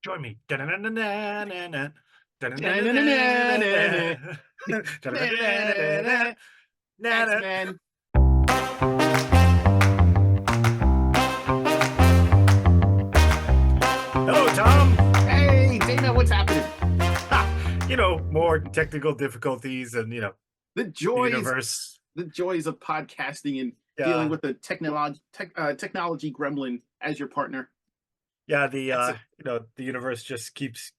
Join me. Da-na-na-na-na-na. Da-na-na-na-na-na. Da-na-na-na-na-na. Da-na-na-na. Da-na-na-na-na. X-Men. Hello, Tom. Hey, Dana, what's happening? More technical difficulties and, The the joys, universe. the joys of podcasting and dealing Yeah. with the technology gremlin as your partner. Yeah, That's it. the universe just keeps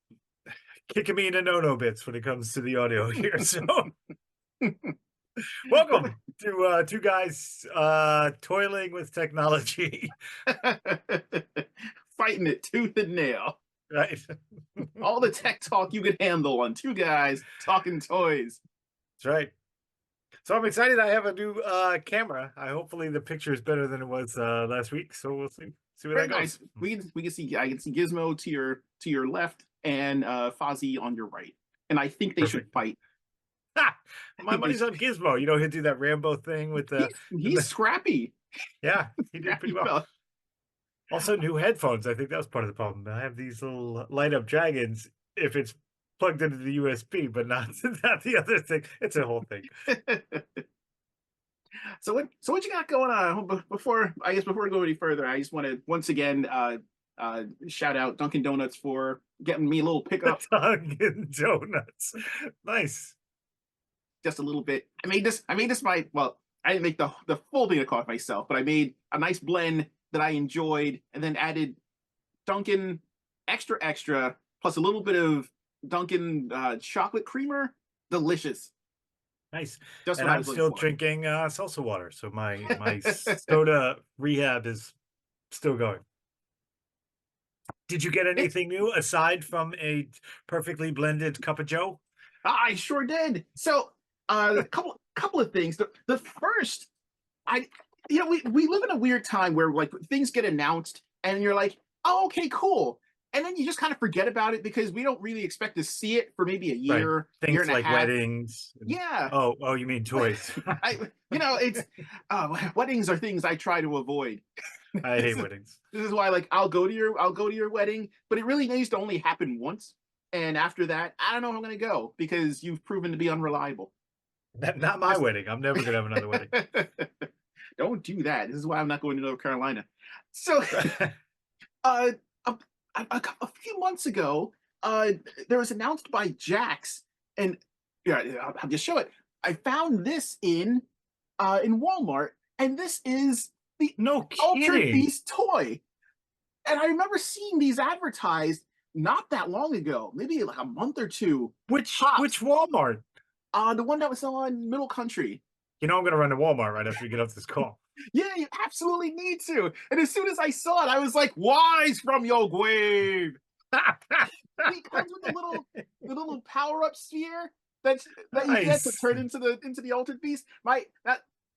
kicking me into no-no bits when it comes to the audio here. So welcome to two guys toiling with technology. Fighting it tooth and nail. Right. All the tech talk you could handle on two guys talking toys. That's right. So I'm excited. I have a new camera. Hopefully the picture is better than it was last week. So we'll see where Very that goes. nice. We can see I can see Gizmo to your left and Fozzie on your right. And I think they should Perfect. fight. Ha! I My think they money's on Gizmo. He'll do that Rambo thing with the. he's scrappy. Yeah, he did pretty Scrappy well. fella. Also, new headphones. I think that was part of the problem. I have these little light up dragons if it's plugged into the USB, but not the other thing. It's a whole thing. So what you got going on? Before we go any further, I just want to once again shout out Dunkin' Donuts for getting me a little pickup. Dunkin' Donuts. Nice. Just a little bit. I made this I didn't make the full thing of coffee myself, but I made a nice blend that I enjoyed, and then added Dunkin' extra plus a little bit of Dunkin' chocolate creamer. Delicious. Nice. Just And what I I'm was looking still for. drinking salsa water. So my soda rehab is still going. Did you get anything new aside from a perfectly blended cup of Joe? I sure did. So, a couple of things. The first, I we live in a weird time where like things get announced and you're like, oh, okay, cool, and then you just kind of forget about it because we don't really expect to see it for maybe a Right. year Things and a like half. weddings. Yeah, Oh, you mean toys. it's weddings are things I try to avoid. I this hate is weddings. this is why like I'll go to your wedding, but it really needs to only happen once. And after that, I don't know if I'm going to go because you've proven to be unreliable. Not my Just wedding. I'm never gonna have another wedding. don't do that. This is why I'm not going to North Carolina. So, uh, a, a few months ago, there was announced by Jax, and yeah, I'll just show it. I found this in Walmart, and this is the No Altered kidding. Beast toy. And I remember seeing these advertised not that long ago, maybe like a month or two. Which Tops. Walmart? The one that was on Middle Country. I'm gonna run to Walmart right after we get off this call. Yeah, you absolutely need to. And as soon as I saw it, I was like, "Wise from your grave." He comes with the little power up sphere that you get to Nice. turn into the altered beast.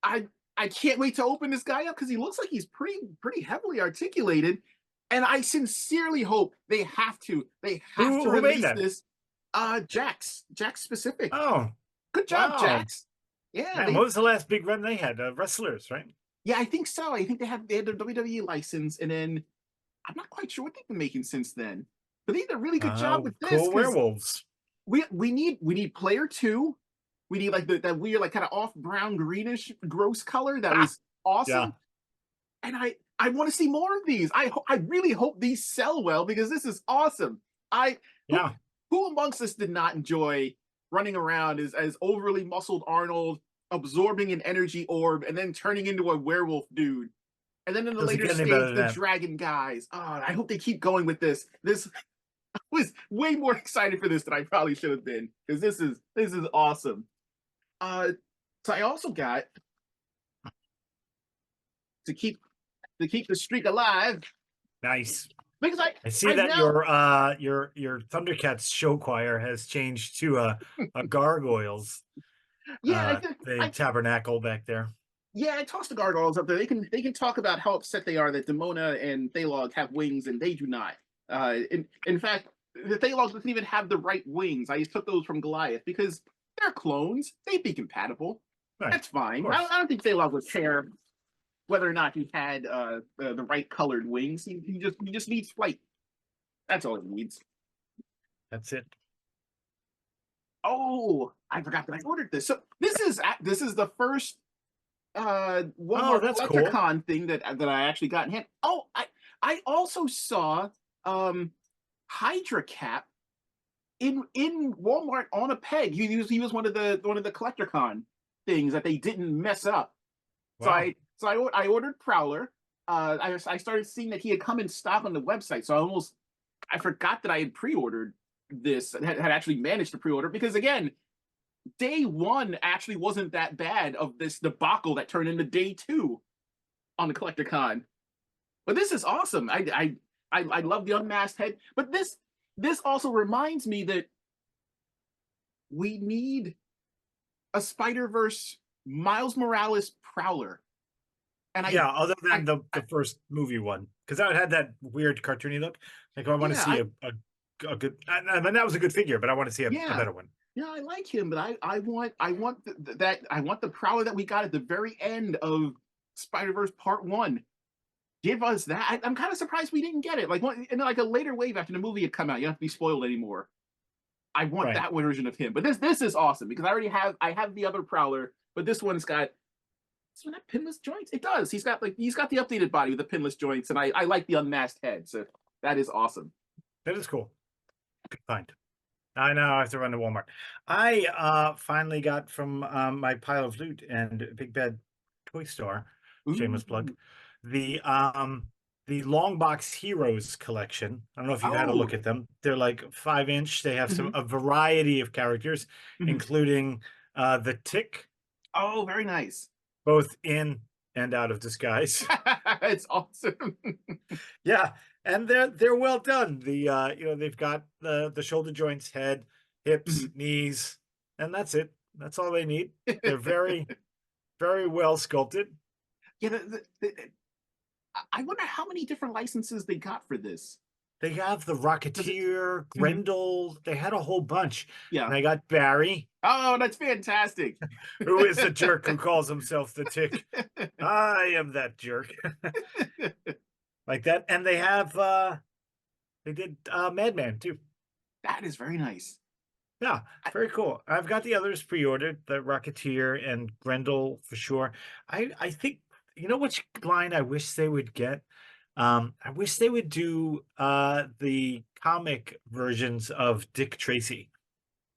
I can't wait to open this guy up because he looks like he's pretty heavily articulated, and I sincerely hope they have to Who made release that? this. Jax specific. Oh, Good job, wow. Jax. Yeah, Man, what was the last big run they had? Wrestlers, right? yeah, I think so. I think they had their WWE license, and then I'm not quite sure what they've been making since then. But they did a really good job with this Cool because werewolves. we need player two. We need like that weird like kind of off brown greenish gross color that was Yeah. awesome. And I want to see more of these. I really hope these sell well because this is awesome. I who, Yeah. who amongst us did not enjoy running around as overly muscled Arnold, absorbing an energy orb and then turning into a werewolf dude? And then in the Doesn't later get any better stage, than the that. dragon guys. Oh, I hope they keep going with this. This I was way more excited for this than I probably should have been because this is awesome. So I also got to keep the streak alive Nice. because I see I that now your Thundercats show choir has changed to a gargoyles yeah the tabernacle back there. I tossed the gargoyles up there. They can talk about how upset they are that Demona and Thalog have wings and they do not. In fact, the Thalog doesn't even have the right wings. I just took those from Goliath because they're clones. They'd be compatible. Right. That's fine. Of course. I don't think Thalog would care whether or not he had the right colored wings. He just needs flight. That's all it needs. That's it. Oh, I forgot that I ordered this. So this is the first Oh, Walmart that's collector cool. con thing that I actually got in hand. Oh, I also saw um Hydra Cap in Walmart on a peg. He was one of the collector con things that they didn't mess up. So Wow. I ordered Prowler. I started seeing that he had come in stock on the website. So I forgot that I had pre-ordered this, had actually managed to pre-order, because again, day one actually wasn't that bad of this debacle that turned into day two on the collector con. But this is awesome. I love the unmasked head. But this also reminds me that we need a Spider Verse Miles Morales Prowler. And Yeah, other I, than the first movie one, because that had that weird cartoony look. Like, I want to yeah, see a good. I mean, that was a good figure, but I want to see a yeah, better one. yeah, I like him, but I want that I want the Prowler that we got at the very end of Spider Verse Part One. Give us that. I'm kind of surprised we didn't get it. Like in like a later wave after the movie had come out, you don't have to be spoiled anymore. I want Right. that version of him. But this is awesome because I have the other Prowler, but this one's got this one have pinless joints. It does. He's got the updated body with the pinless joints, and I like the unmasked head. So that is awesome. That is cool. Good find. I know I have to run to Walmart. I finally got from my pile of loot and Big Bad Toy Store, shameless plug, Ooh. the um the long box heroes collection. I don't know if you've had a look Oh. at them. They're like 5 inch. They have Mhm, a variety of characters, mhm. including the Tick, Oh, very nice. both in and out of disguise. It's awesome. Yeah, and they're well done. They've got the shoulder joints, head, hips, Mhm. knees, and that's it. That's all they need. They're very well sculpted. Yeah, I wonder how many different licenses they got for this. They have the Does it? Rocketeer, Mhm. Grendel. They had a whole bunch, Yeah. and I got Barry, Oh, that's fantastic. who is the jerk who calls himself the Tick. I am that jerk, like that. And they did Madman too. That is very nice. Yeah, I, very cool. I've got the others pre-ordered, the Rocketeer and Grendel for sure. I think, you know which line I wish they would get? I wish they would do the comic versions of Dick Tracy.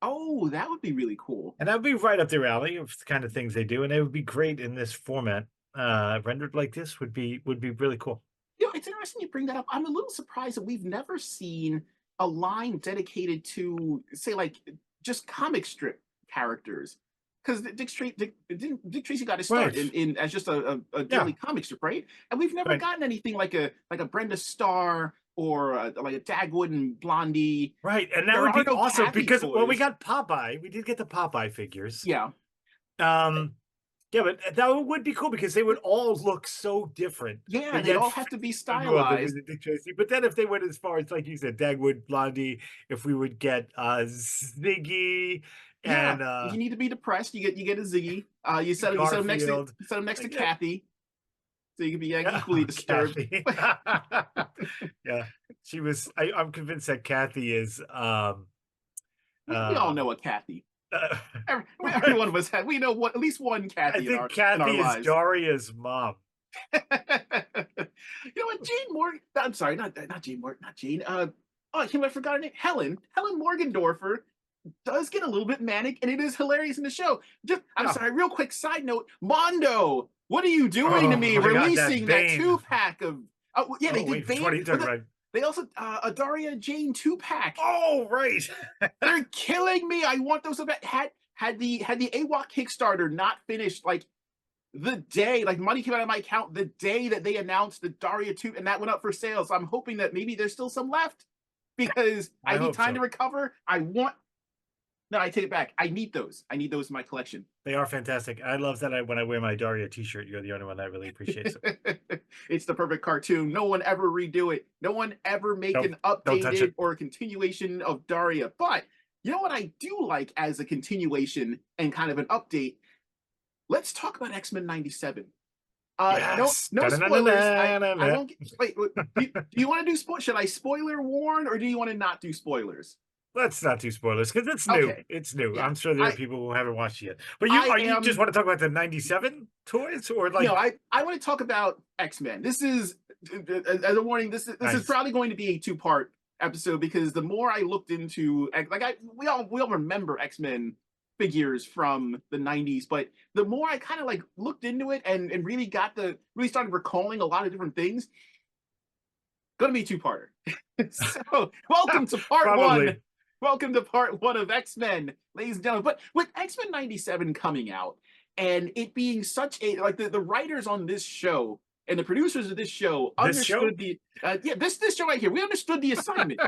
oh, that would be really cool. And that would be right up their alley of the kind of things they do, and it would be great in this format. Rendered like this would be really cool. It's interesting you bring that up. I'm a little surprised that we've never seen a line dedicated to, say, like just comic strip characters. Because Dick Tracy got his start Right. in as just a Yeah. daily comic strip, right? And we've never Right. gotten anything like a Brenda Starr or like a Dagwood and Blondie. Right. And that There would are be no awesome Kathy because, well, we toys. got Popeye. We did get the Popeye figures. Yeah, Um, Yeah, but that would be cool because they would all look so different, yeah, but and they'd yet all have fit to be into a stylized. Dick Tracy. But then if they went as far as, like you said, Dagwood, Blondie, if we would get Ziggy Yeah, and if you need to be depressed, you get a Ziggy. Garfield, you set him next to like that. Kathy, so you can be like Yeah, equally disturbed. Kathy. Yeah, I'm convinced that Kathy is We all uh, know a Kathy. uh Every one of us had. We know what at least one I Kathy think in our Kathy is lives. Daria's mom. You know what? Jane Morgan. I'm sorry, not Jane Morgan. Not Jane. Oh, I forgot her name. Helen Morgendorfer does get a little bit manic, and it is hilarious in the show. I'm Yeah. sorry. Real quick side note. Mondo, what are you doing to Oh me? my God, that Releasing that Bane. 2-pack of. Oh yeah, they Oh did wait, which one are Bane, you but talking about? they also a Daria Jane 2-pack. Oh, right. They're killing me. I want those. Had the AWOC Kickstarter not finished, like the day, like money came out of my account the day that they announced the Daria 2 and that went up for sale. So I'm hoping that maybe there's still some left because I I need hope time to so. recover. No, I take it back. I need those. I need those in my collection. They are fantastic. I love that when I wear my Daria t-shirt, you're the only one that really appreciates it. It's the perfect cartoon. No one ever redo it. No one ever make Nope, an don't touch updated it. or a continuation of Daria. But you know what I do like as a continuation and kind of an update? Let's talk about X-Men 97. No, Yes. no spoilers. I Da-na-na-na-na-na. won't. Wait. Do you want to do Should I spoiler warn, or do you want to not do spoilers? Let's not do spoilers because it's new. Okay. It's new. Yeah. I'm sure there are I people who haven't watched it yet. But I you just am. want to talk about the 97 toys or No, like I want to talk about X-Men. This is, as a warning. This is nice. probably going to be a two-part episode, because the more I looked into, we all remember X-Men figures from the 90s, but the more I kind of like looked into it and really started recalling a lot of different things. Gonna be a two-parter. So welcome to part one. Probably. Welcome to part one of X-Men, ladies and gentlemen. But with X-Men 97 coming out, and it being such a, like, the writers on this show and the producers of this show This show? understood the this show right here. We understood the assignment.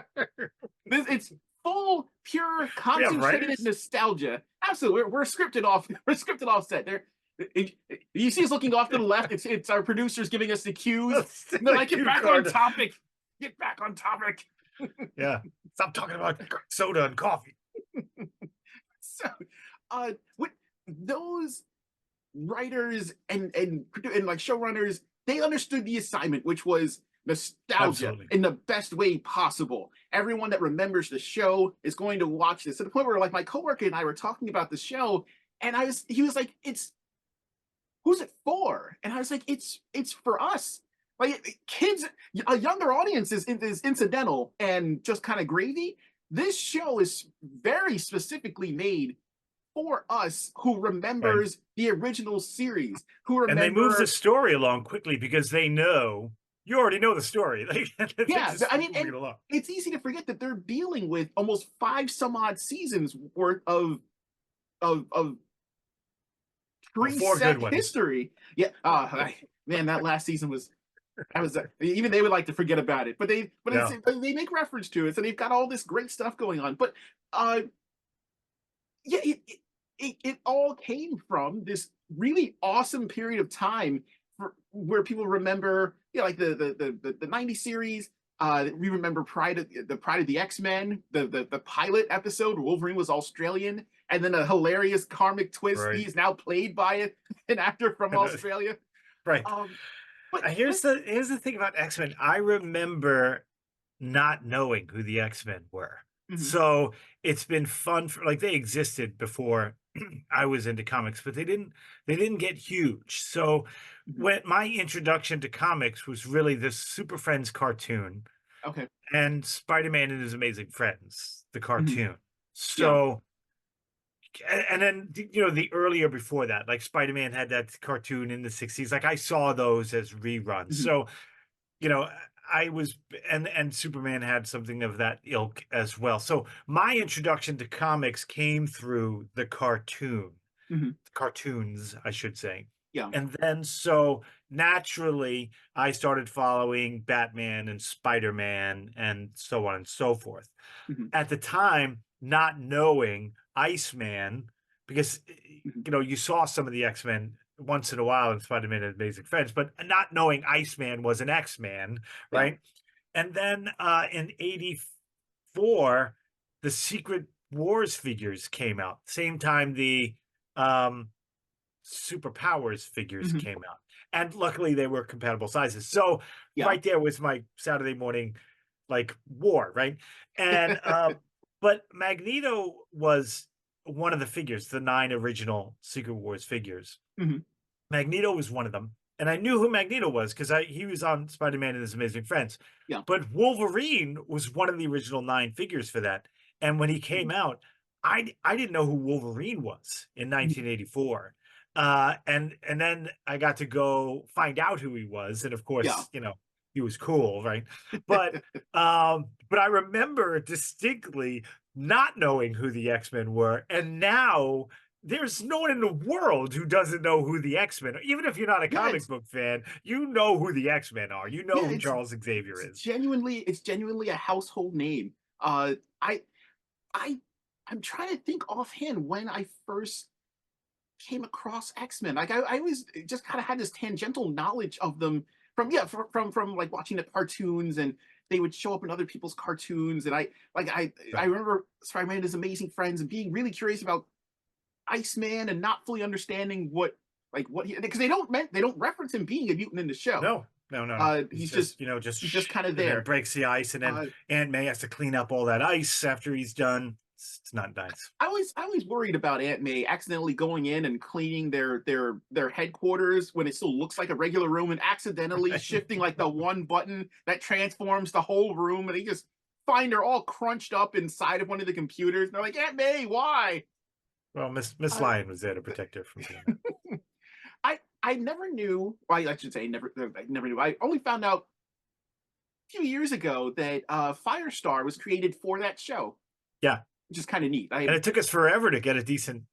It's full, pure, We have concentrated writers? nostalgia. Absolutely, we're scripted off. We're scripted off set. You see us looking off to the left. It's our producers giving us the cues. That's And they're the like, "Get cue back on card. topic. Get back on topic." Yeah. Stop talking about soda and coffee. So, with those writers and like showrunners, they understood the assignment, which was nostalgia Absolutely. in the best way possible. Everyone that remembers the show is going to watch this, to the point where, like, my coworker and I were talking about the show, and he was like, "It's who's it for?" And I was like, "It's for us." Like, kids, a younger audience is incidental and just kind of gravy. This show is very specifically made for us who Right. remembers the original series, who And they move the remember. story along quickly because they know you already know the story. They Yeah, just I mean, moving and it along. it's easy to forget that they're dealing with almost five some odd seasons worth of Well, four preset good ones. history. Yeah, man, that last season was. I was Even they would like to forget about it, but Yeah. they make reference to it, so they've got all this great stuff going on. But uh, yeah, it all came from this really awesome period of time, where people remember, like the 90s series. We remember Pride of the X-Men, the pilot episode. Wolverine was Australian, and then a hilarious karmic twist. Right. He's now played by an actor from Australia. Right. Um, but Here's the thing about X-Men. I remember not knowing who the X-Men were. mhm, So it's been fun for like they existed before I was into comics, but they didn't get huge. So mhm. when my introduction to comics was really this Super Friends cartoon Okay. and Spider-Man and His Amazing Friends, the Mhm. cartoon. Yeah. So and then the earlier before that, like Spider-Man had that cartoon in the 60s. Like I saw those as reruns. Mhm. So you know, I was and Superman had something of that ilk as well. So my introduction to comics came through the Mhm. cartoons, I should say. Yeah. And then so naturally I started following Batman and Spider-Man and so on and so forth. Mhm. At the time, not knowing Iceman, because Mhm. you saw some of the X-Men once in a while in Spider-Man and Amazing Friends, but not knowing Iceman was an X-Man, Yeah. right? And then in '84, the Secret Wars figures came out. Same time the um, Superpowers figures Mhm. came out. And luckily they were compatible sizes. So Yeah. right there was my Saturday morning like war, right? And but Magneto was one of the figures, the 9 original Secret Wars figures. Mhm. Magneto was one of them, and I knew who Magneto was because he was on Spider-Man and His Amazing Friends. Yeah. But Wolverine was one of the original 9 figures for that, and when he Mhm. came out, I didn't know who Wolverine was in Mhm. 1984. And then I got to go find out who he was, and of Yeah. course, he was cool, right? But I remember distinctly not knowing who the X-Men were, and now there's no one in the world who doesn't know who the X-Men are. Even if you're not a Yeah, comic book fan, you know who the X-Men are. You know yeah, who it's Charles Xavier it's is. genuinely it's genuinely a household name. I I I'm trying to think offhand when I first came across X-Men. Like, I always just kind of had this tangential knowledge of them from like watching the cartoons, and they would show up in other people's cartoons, and I Right. remember Spider-Man and His Amazing Friends and being really curious about Iceman and not fully understanding what, like what he, because they don't reference him being a mutant in the show. No, no, no, no. He's He's just, you know, he's just kind of and then there. breaks the ice, and then Uh, Aunt May has to clean up all that ice after he's done. It's not nice. I was worried about Aunt May accidentally going in and cleaning their headquarters when it still looks like a regular room, and accidentally shifting like the one button that transforms the whole room, and they just find her all crunched up inside of one of the computers. And they're like, Aunt May, why? Well, Miss Uh, Lyon was there to protect her from doing that. I never knew. Well, I should say I never knew. I only found out a few years ago that Firestar was created for that show, Yeah, which is kind of neat. and it took us forever to get a decent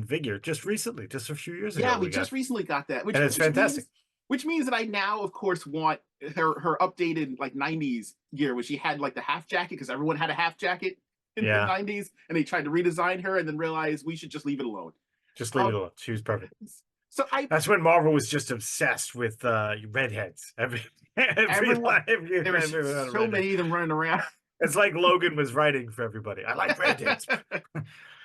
figure. Just recently, just a few years ago, Yeah, we we got, just recently got that, and it's fantastic. which means that I now, of course, want her updated like '90s gear, where she had like the half jacket because everyone had a half jacket in the Yeah, '90s, and they tried to redesign her, and then realized we should just leave it alone. just leave it Um, alone. She was perfect. so I That's when Marvel was just obsessed with redheads. everyone there was everyone had a so redhead. many of them running around. It's like Logan was writing for everybody. I like redheads.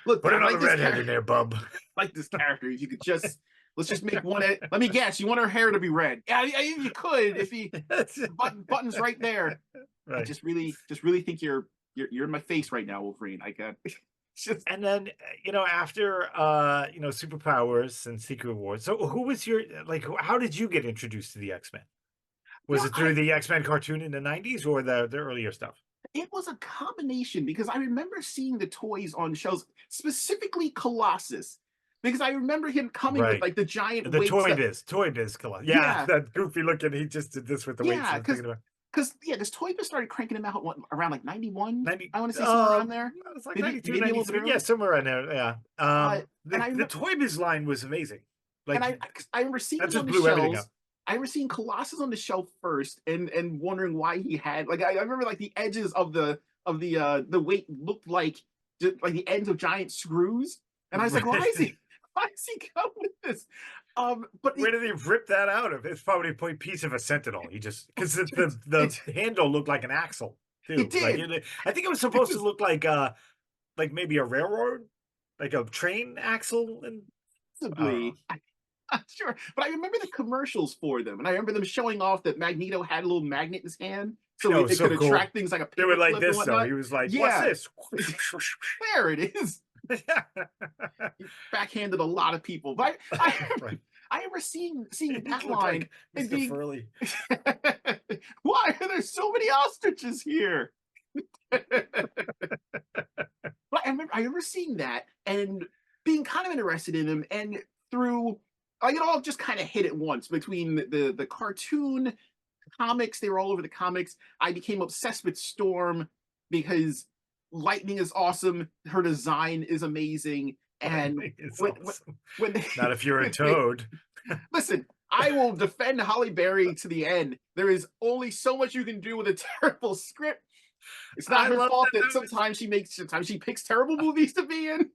Look, Put I another like this redhead in character. there, bub. Like this character. If you could just let's just make one. Let me guess. You want her hair to be red? Yeah, you could if he buttons right there. I Right. just really think you're in my face right now, Wolverine. I got just And then, you know, after you know, superpowers and Secret Wars. So who was your, like, how did you get introduced to the X-Men? you Was know, it through the X-Men cartoon in the 90s or the earlier stuff? it was a combination because I remember seeing the toys on shelves, specifically Colossus, because I remember him coming with Right. like the giant The weights that Toy Biz Colossus. Yeah, yeah, that goofy looking, he just did this with the weights yeah, and thinking about because yeah, this toy biz started cranking them out around like 91. 90, I want to say somewhere around there. it's like Maybe 92, maybe a little bit 93. Yeah, earlier. somewhere in there. Yeah. And The Toy Biz line was amazing. and Like, I remember seeing that them on just the blew everything up. shelves. I remember seeing Colossus on the shelf first, and wondering why he had like I remember like the edges of the weight looked like just like the ends of giant screws, and I was like, why is he why is he come with this? But Where did he rip that out of? It's probably a piece of a Sentinel. He just, because the it, handle looked like an axle it too. Like did. I think it was It supposed to was look like maybe a railroad, like a train axle, and I don't know. possibly. Not sure, but I remember the commercials for them, and I remember them showing off that Magneto had a little magnet in his hand, so Oh, it so could cool. attract things like a They were like paperclip and this though. whatnot. He was like, "What's Yeah, this?" there it is. He backhanded a lot of people, but Right. I remember seeing He that looked line like and Mr. being, Furley. why are there so many ostriches here? But I remember seeing that and being kind of interested in him, and through like it all just kind of hit at once between the cartoon comics. They were all over the comics. I became obsessed with Storm because Lightning is awesome. Her design is amazing, and Lightning is when awesome. when they, Not if you're a when they Toad. listen, I will defend Holly Berry to the end. There is only so much you can do with a terrible script. It's not I her love fault that. that sometimes she picks terrible movies to be in.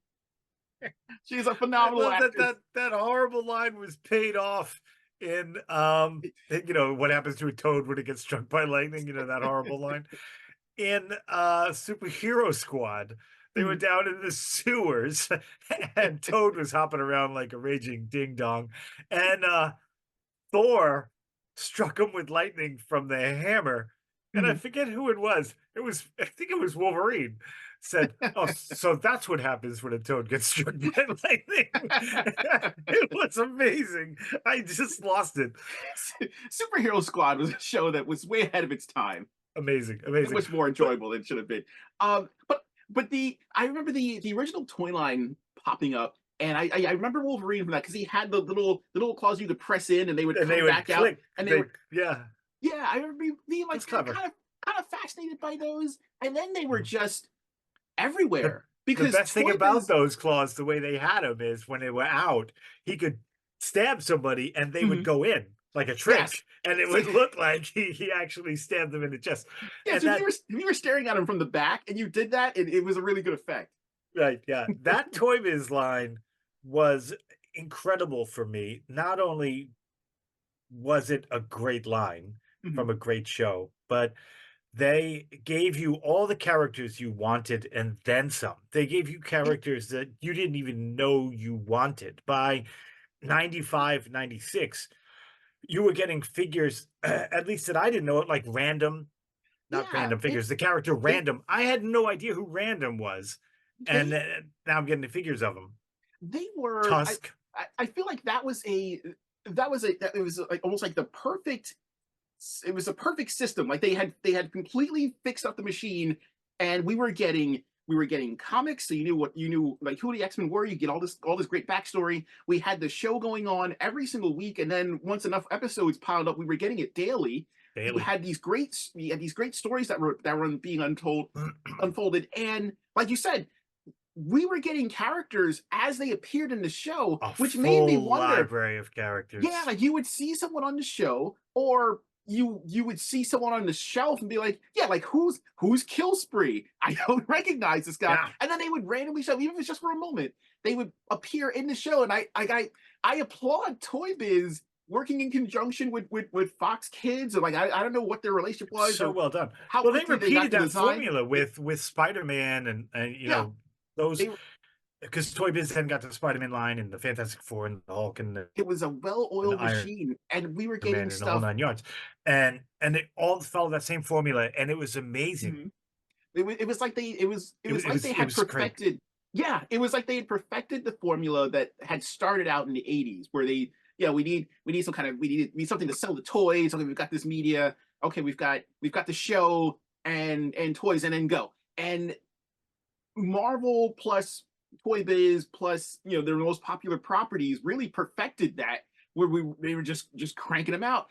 She's a I phenomenal love that actress. that horrible line was paid off in you know, what happens to a toad when it gets struck by lightning, you know, that horrible line. In Superhero Squad, they were Mhm. down in the sewers and Toad was hopping around like a raging ding dong. And Thor struck him with lightning from the hammer. And I Mhm. forget who it was. I think it was Wolverine. Said, "Oh, so that's what happens when a toad gets struck by lightning." It was amazing. I just lost it. Superhero Squad was a show that was way ahead of its time. Amazing, And amazing. much more But enjoyable than it should have been. But the I remember the original toy line popping up, and I remember Wolverine from that because he had the little claws you could press in, and they would and they come would back out, click. and they They would Yeah, yeah. I remember being like that's clever. kind of fascinated by those, and then they were Mhm. just The everywhere the because best thing Toy about Biz. those claws, the way they had them, is when they were out, he could stab somebody and they would Mhm. go in like a Yes. trick, and it So, would look like he actually stabbed them in the chest. yeah, And so that if you were staring at him from the back and you did that, it was a really good effect. right, yeah. That Toy Biz line was incredible for me. Not only was it a great line Mhm. from a great show, but they gave you all the characters you wanted and then some. They gave you It, characters that you didn't even know you wanted by 95, 96, you were getting figures, at least that I didn't know it, like Random, not Yeah, Random Figures, the character they Random. I had no idea who Random was, and they now I'm getting the figures of him. they were Tusk. I feel like that was like almost like the perfect it was a perfect system. Like they had completely fixed up the machine, and we were getting comics, so you knew like who the X-Men were. You get all this great backstory. We had the show going on every single week, and then once enough episodes piled up, we were getting it daily. Daily. We had these great stories that were being unfolded, and like you said, we were getting characters as they appeared in the show, A which made me full wonder. library of Yeah, characters. like you would see someone on the show, or you would see someone on the shelf and be like, yeah, like who's Kill Spree? I don't recognize this guy. Yeah. And then they would randomly show, even if it's just for a moment, they would appear in the show. And I applaud Toy Biz working in conjunction with Fox Kids, or like I don't know what their relationship was So or well done. how Well, they quickly they got repeated the that design. formula They, with Spider-Man and yeah, those, they because Toy Biz then got the Spider-Man line and the Fantastic Four and the Hulk it was a and the well-oiled Iron machine, and we were getting Man and the whole stuff. nine yards. And they all followed that same formula, and it was amazing. Mhm. It was like they It had was great. perfected. Yeah, it was like they had perfected the formula that had started out in the 80s, where they, yeah, we need some kind of we need something to sell the toys. Okay, we've got this media. Okay, we've got the show and toys, and then go. And Marvel plus Toy Biz plus their most popular properties really perfected that, where they were just cranking them out.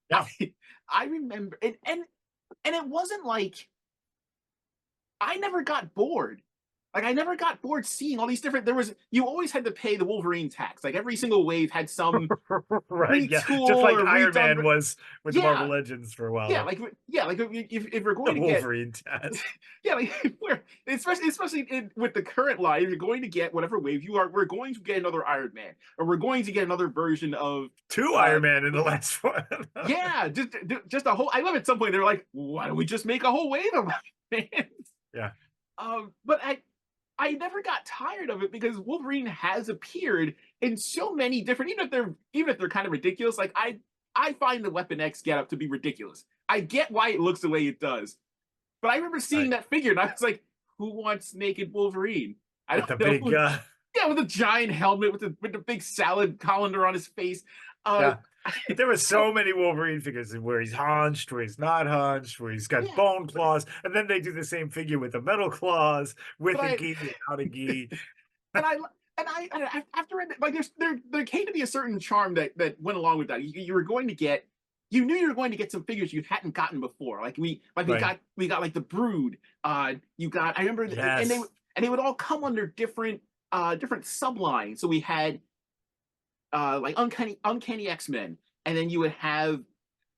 Yeah. I I remember, and it wasn't like I never got bored. Like I never got bored seeing all these different. There was You always had to pay the Wolverine tax. Like every single wave had some Right. Yeah. retool Just like or Iron redone. Man was with the Marvel Yeah, Legends for a while yeah, there. like if we're The going to get, Wolverine test. yeah, like if we're especially with the current line, if you're going to get whatever wave we're going to get another Iron Man, or we're going to get another version of, Two uh, Iron Man in the last one. yeah, just a whole. I love at some point they're like, why don't we just make a whole wave of Iron Man? Yeah. But I never got tired of it, because Wolverine has appeared in so many different, even if they're kind of ridiculous. Like I find the Weapon X getup to be ridiculous. I get why it looks the way it does, but I remember seeing Right. that figure and I was like, who wants naked Wolverine? I With the don't know. big Yeah, with a giant helmet with the big salad colander on his face. Uh, yeah. But there were so many Wolverine figures where he's hunched, where he's not hunched, where he's got yeah, bone claws, and then they do the same figure with the metal claws, but with a I gi, without a gi. and after like there came to be a certain charm that went along with that. You were going to get, you knew you were going to get some figures you hadn't gotten before. Like Right. we got like the Brood. You got, I remember, Yes. and they would all come under different sublines. So we had like uncanny X-Men, and then you would have,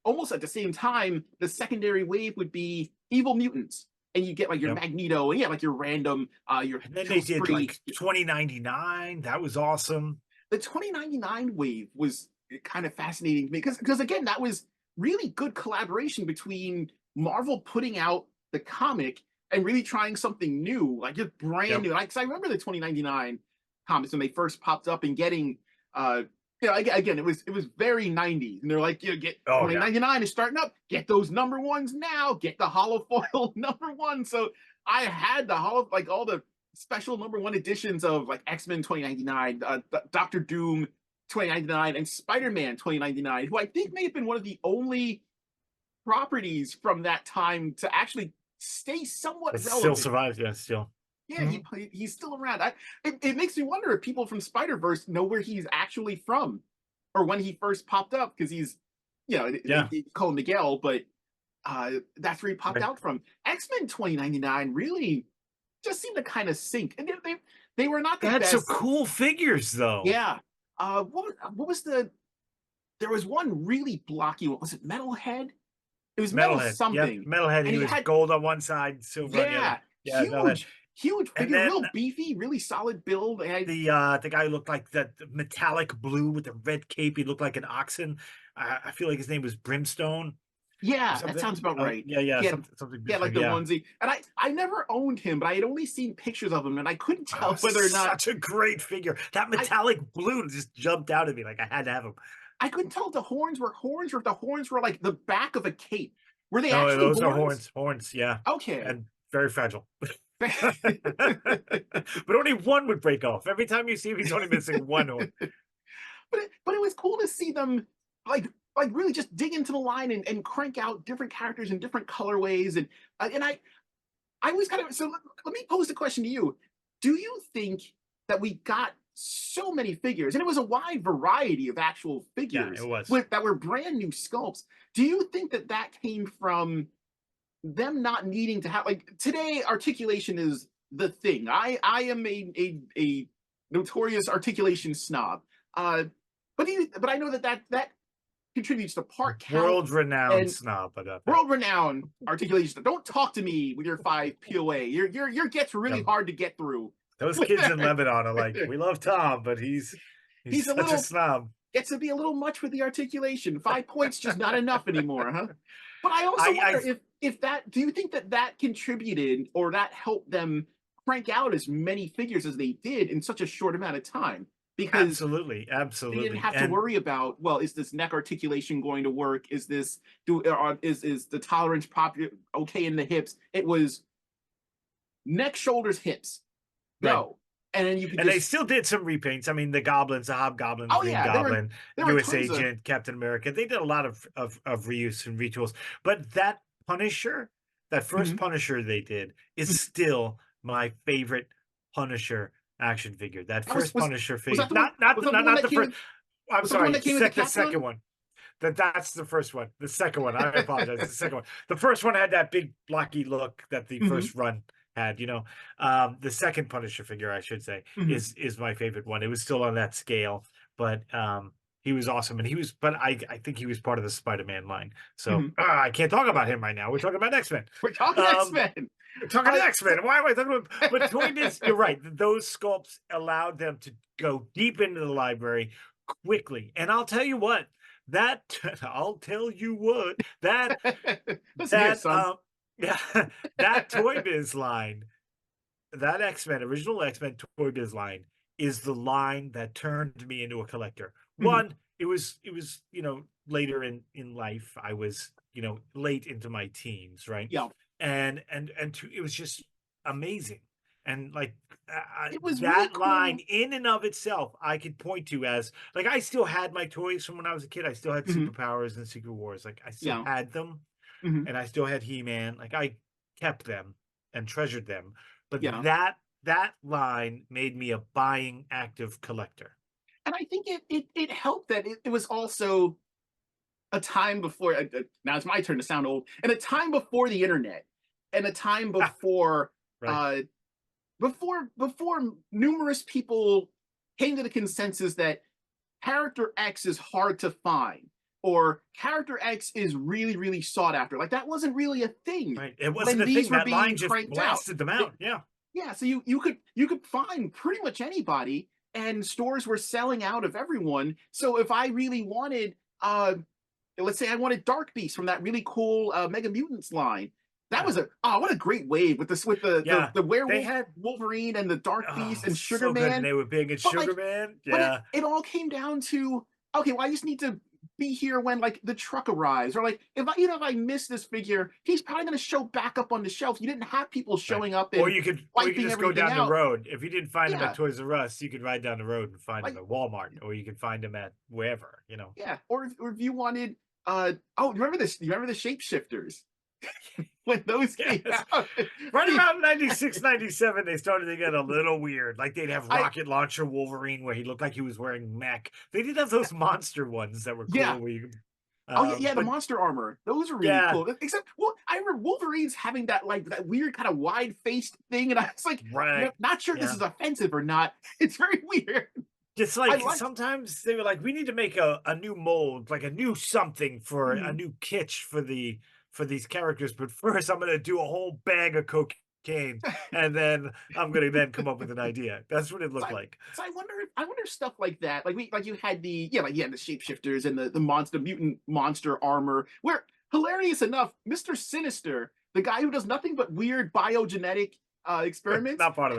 almost at the same time, the secondary wave would be evil mutants, and you get like your Yep. Magneto, and yeah, like your random your And then Kill they did Spree. like 2099. That was awesome. The 2099 wave was kind of fascinating to me, because again, that was really good collaboration between Marvel putting out the comic and really trying something new, like just brand Yep. new. Because I remember the 2099 comics when they first popped up, and getting again, it was very 90s, and they're like, get Oh yeah. 2099 is starting up, get those number ones now, get the holofoil number one. So I had the like all the special number one editions of like X-Men 2099, Doctor Doom 2099, and Spider-Man 2099, who I think may have been one of the only properties from that time to actually stay somewhat It still relevant. survives. Yeah, still. Yeah, Mhm. he's still around. It makes me wonder if people from Spider-Verse know where he's actually from, or when he first popped up, because he's, Yeah. they call him Miguel, but that's where he popped Right. out from. X-Men 2099 really just seemed to kind of sink, and they were not They the had some best. cool figures though. Yeah. What was there was one really blocky one. Was it Metalhead? It was Metal Metalhead. Yep. something, Metalhead. and He he was had, gold on one side, silver on the other. yeah, Yeah, Metalhead. huge And figure, then real beefy, really solid build. And the guy who looked like that metallic blue with the red cape. He looked like an oxen. I feel like his name was Brimstone. or Yeah, that something. sounds about right. Yeah, yeah, He had something he had, like, between. the Yeah. onesie, and I never owned him, but I had only seen pictures of him, and I couldn't Oh, tell whether or not such a great figure. That I metallic blue just jumped out at me like I had to have him. I couldn't tell if the horns were horns or if the horns were, like, the back of a cape. Were they No, actually those are horns? horns. Horns, yeah, Okay. and very fragile. But only one would break off. Every time you see him, he's only missing one horn. But it was cool to see them like really just dig into the line and crank out different characters in different colorways and I was kind of so let me pose the question to you. Do you think that we got so many figures and it was a wide variety of actual Yeah, it figures was. with that were brand new sculpts? Do you think that that came from them not needing to have like today articulation is the thing. I am a notorious articulation snob. Uh but I know that that contributes to part count World-renowned and snob about that. world renowned articulation. Don't talk to me with your 5 POA. Your get's really Yeah, hard to get through. those kids in Lebanon are like, "We love Tom, but he's He's a such a little snob." gets to be a little much with the articulation. 5 points just not enough anymore, huh? But I also I wonder if that do you think that that contributed or that helped them crank out as many figures as they did in such a short amount of time? Because absolutely, they didn't absolutely, have to and worry about, well, is this neck articulation going to work? Is this is the tolerance okay in the hips? It was neck, shoulders, hips, right. go, and then you could And they just still did some repaints. I mean, the Goblins, the Hobgoblin, oh Green yeah, Goblin, there were US tons of Agent, Captain America. They did a lot of reuse and retools. But that Punisher, that first mhm, Punisher they did, is mhm. still my favorite Punisher action figure. That That first Punisher was figure, that the one not that the came first. with I'm was that the one sorry, that came with the the cap second gun? one. That's the first one. The second one, I apologize, the second one. The first one had that big blocky look that the Mhm, first run had, you know? The second Punisher figure, I should say, mhm, is my favorite one. It was still on that scale, but, he was awesome, and but I think he was part of the Spider-Man line. So, mhm. I can't talk about him right now. We're talking about X-Men. We're talking Um, X-Men. we're talking So X-Men. Why am I talking about but Toy Biz, you're right. Those sculpts allowed them to go deep into the library quickly. And I'll tell you what, that I'll tell you what, listen here, that son. yeah, that Toy Biz line, that X-Men, original X-Men Toy Biz line is the line that turned me into a collector. Mhm. One, it was, later in life. I was, late into my teens, right? Yeah, And two, it was just amazing. And like it was really that line cool. in and of itself, I could point to as like I still had my toys from when I was a kid. I still had Mhm, Superpowers and Secret Wars. Like I still yeah, had them, mhm, and I still had He-Man. Like I kept them and treasured them. But yeah. that line made me a buying active collector. And I think it helped that it was also a time before now it's my turn to sound old, and a time before the internet, and a time Ah, before right. uh before numerous people came to the consensus that character X is hard to find or character X is really, really sought after. Like that wasn't really a thing Right. It wasn't when a these thing. were That line being just cranked out. blasted them It- out. Yeah. yeah, so you could find pretty much anybody, and stores were selling out of everyone. So if I really wanted, let's say I wanted Dark Beast from that really cool Mega Mutants line. That Yeah. was a what a great wave with this with Yeah. the They werewolf had Wolverine and the Dark Beast oh, and Sugar so good. And Man. they were big in But Sugar like Man. but it Yeah. it all came down to, okay, well, I just need to be here when like the truck arrives, or like if I miss this figure, he's probably going to show back up on the shelf. You didn't have people Right. showing up Or and you could wiping just go everything down the out. road. If you didn't find him at Yeah, Toys R Us, you could ride down the road and find him like at Walmart, or you could find him at wherever. yeah, or if you wanted, remember this? You remember the shapeshifters when those came Yes. out? Right The around 96, 97, they started to get a little weird. Like they'd have I rocket launcher Wolverine where he looked like he was wearing mech. They did have those monster ones that were yeah. cool where you Oh yeah, yeah, the but monster armor. Those are really yeah, cool. Except, well, I remember Wolverine's having that like that weird kind of wide faced thing, and I was like, right. not sure if this Yeah. is offensive or not. It's very weird. It's I like liked. sometimes they were like, we need to make a new mold, like a new something for a Mhm. new kitsch for these characters. But first, I'm gonna do a whole bag of cocaine, and then I'm gonna then come up with an idea. That's what it So looked like. I wonder if stuff like that, like you had the yeah, like you had the shapeshifters and the monster mutant monster armor. Where hilarious enough, Mr. Sinister, the guy who does nothing but weird biogenetic experiments, Not part of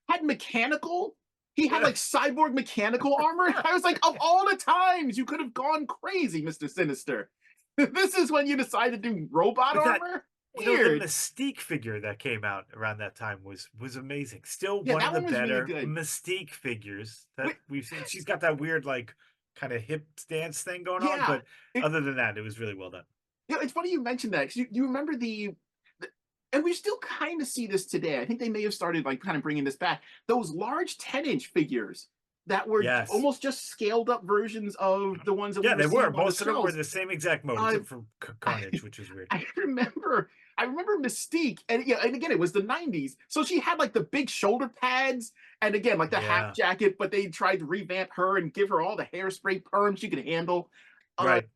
had mechanical. He had like that. cyborg mechanical armor. I was like, of all the times you could have gone crazy, Mr. Sinister, this is when you decided to do robot But that armor. the Weird. Mystique figure that came out around that time was amazing. Still Yeah, one of that the one was really better good. Mystique figures that Wait, we've seen. She's got that weird, like, kinda hip stance thing going on, yeah, but it, other than that, it was really well done. it's funny you mentioned that because you remember the, and we still kind of see this today. I think they may have started like kind of bringing this back. Those large 10-inch figures that were Yes. almost just scaled up versions of the ones that we Yeah, were they were. seeing on the Most of them were shelves. the same exact mode, Uh, except for I, Carnage, which was weird. I remember I remember Mystique, and yeah, and again it was the 90s. So she had like the big shoulder pads and again like the half Yeah. jacket, but they tried to revamp her and give her all the hairspray perms she could handle. Uh Right.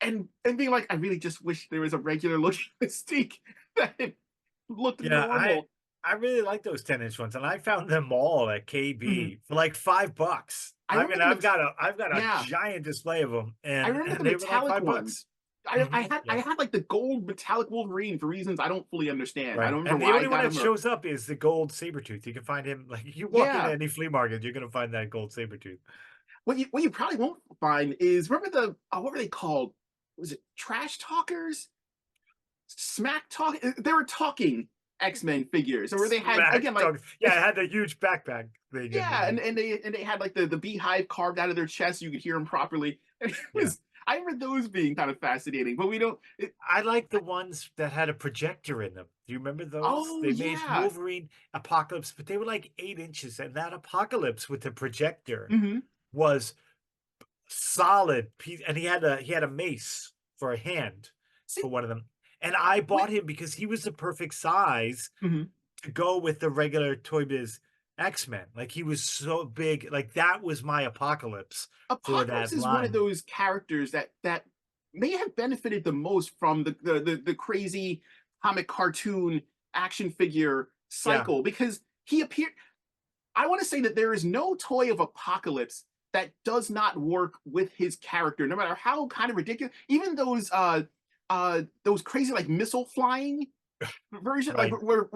and being like, I really just wish there was a regular looking Mystique that looked Yeah, normal. I really like those 10-inch ones, and I found them all at Mhm. KB for like $5. I I remember mean, the I've got a yeah, giant display of them, I remember the and they were like metallic $5. ones. I Yeah. had like the gold metallic Wolverine for reasons I don't fully understand. I Right, don't remember and the why I only one got that him or shows up is the gold saber tooth. You can find him like, you walk into yeah. any flea market, you're gonna find that gold saber tooth. What you probably won't find is remember the what were they called? Was it trash talkers? Smack talk? They were talking X-Men figures, or where they had Smack again like talk. Yeah, it had the huge backpack thing, yeah, and and they had like the beehive carved out of their chest, so you could hear them properly. And it yeah. was I remember those being kind of fascinating, but we don't. I like the ones that had a projector in them. Do you remember those? Oh They made yeah, Wolverine Apocalypse, but they were like 8 inches, and that Apocalypse with the projector hmm was solid piece, and he had a mace for a hand see, for one of them, and I wait, bought him because he was the perfect size mhm. to go with the regular Toy Biz X-Men. Like, he was so big, like, that was my Apocalypse for Apocalypse that is one of line. those characters that may have benefited the most from the crazy comic cartoon action figure Yeah, cycle because he appeared. I want to say that there is no toy of Apocalypse that does not work with his character, no matter how kind of ridiculous. Even those crazy like missile flying version, like right. where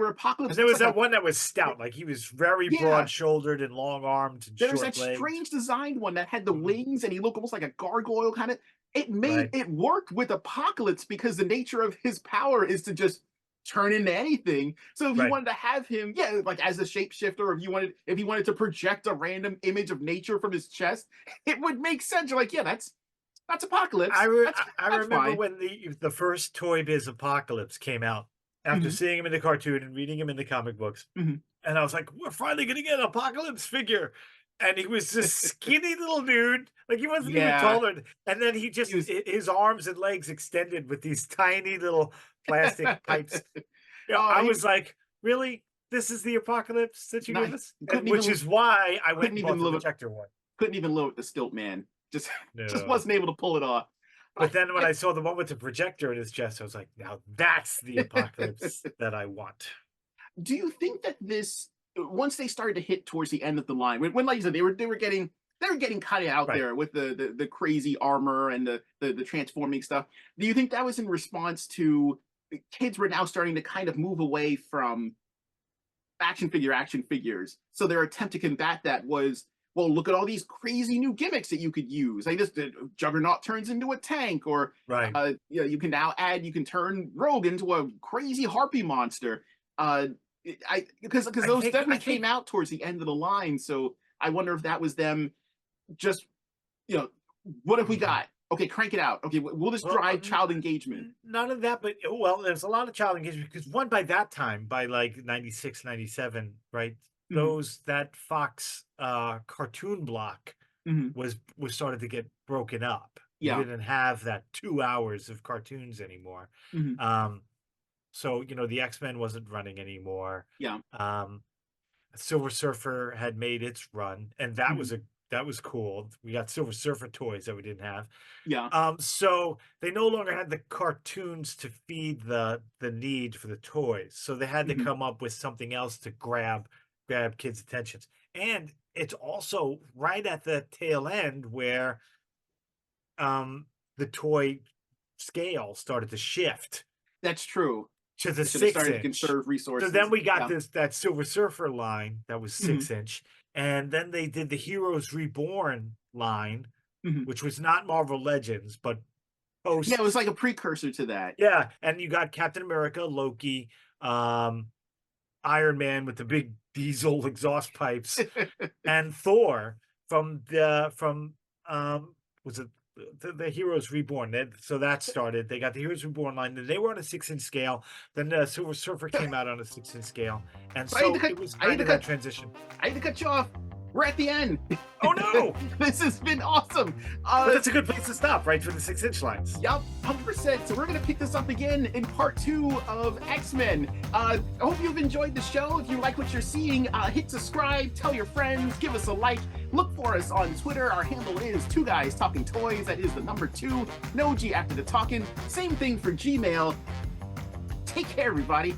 And Apocalypse there looks was like a that one that was stout, like, he was very yeah. broad-shouldered and long-armed and There's that short-legged. strange designed one that had the Mhm. wings and he looked almost like a gargoyle kind of. It made Right, it worked with Apocalypse because the nature of his power is to just turn into anything. So if you right. wanted to have him, yeah, like as a shapeshifter, if he wanted to project a random image of nature from his chest, it would make sense. You're like, yeah, that's Apocalypse. I That's remember fine. when the first Toy Biz Apocalypse came out, after Mhm, seeing him in the cartoon and reading him in the comic books, mhm. and I was like, "We're finally gonna get an Apocalypse figure," and he was this skinny little dude, like, he wasn't even Yeah, taller, and then he he just was. hi his arms and legs extended with these tiny little plastic pipes. Yeah, Oh, I he was like, "Really? This is the Apocalypse that you not give us?" couldn't And which even is why I went couldn't and even bought the live projector one. couldn't even live with the stilt man. Just just No. wasn't able to pull it off. But But then when I I saw the one with the projector in his chest, I was like, "Now that's the Apocalypse that I want." do you think that this once they started to hit towards the end of the line, when like you said, they were getting kind of out Right. there with the crazy armor and the transforming stuff. Do you think that was in response to kids were now starting to kind of move away from action figures? So their attempt to combat that was, well, look at all these crazy new gimmicks that you could use. Like this, Juggernaut turns into a tank, or Right. you know, you can turn Rogue into a crazy harpy monster. Uh, I because those I definitely came think out towards the end of the line. So I wonder if that was them just you know, what have we mhm. got? Okay, crank it out. Okay, will this Well, drive child engagement? none of that, but well, there's a lot of child engagement because one by that time, by like 96, 97, right? Mhm, That Fox cartoon block mhm, was started to get broken up. You yeah, didn't have that 2 hours of cartoons anymore. mhm, Um, so the X-Men wasn't running anymore. yeah, Um, Silver Surfer had made its run, and mhm, that was cool. We got Silver Surfer toys that we didn't have. yeah, So they no longer had the cartoons to feed the need for the toys. So they had to mhm, come up with something else to grab kids' attentions. And it's also right at the tail end where um the toy scale started to shift That's true. to the They should have six started to inch. conserve So resources. then we got Yeah. that Silver Surfer line that was Mhm, 6 inch, and then they did the Heroes Reborn line, mhm. which was not Marvel Legends, but Yeah, it was post. like a precursor to that. Yeah, and you got Captain America, Loki, um, Iron Man with the big diesel exhaust pipes, and Thor from was it the Heroes Reborn? So that started. They got the Heroes Reborn line, and they were on a 6 inch scale. Then the Silver Surfer came out on a 6 inch scale, and But I need to so cut it was I need kind to of that cut transition. I need to cut you off. We're at the end. Oh no! This has been awesome. But that's a good place to stop, right, for the 6 inch lines. Yup, 100%. So we're gonna pick this up again in part 2 of X-Men. I hope you've enjoyed the show. If you like what you're seeing, hit subscribe, tell your friends, give us a like. Look for us on Twitter. Our handle is 2guys talking toys. That is the number 2, no G after the talking. Same thing for Gmail. Take care, everybody.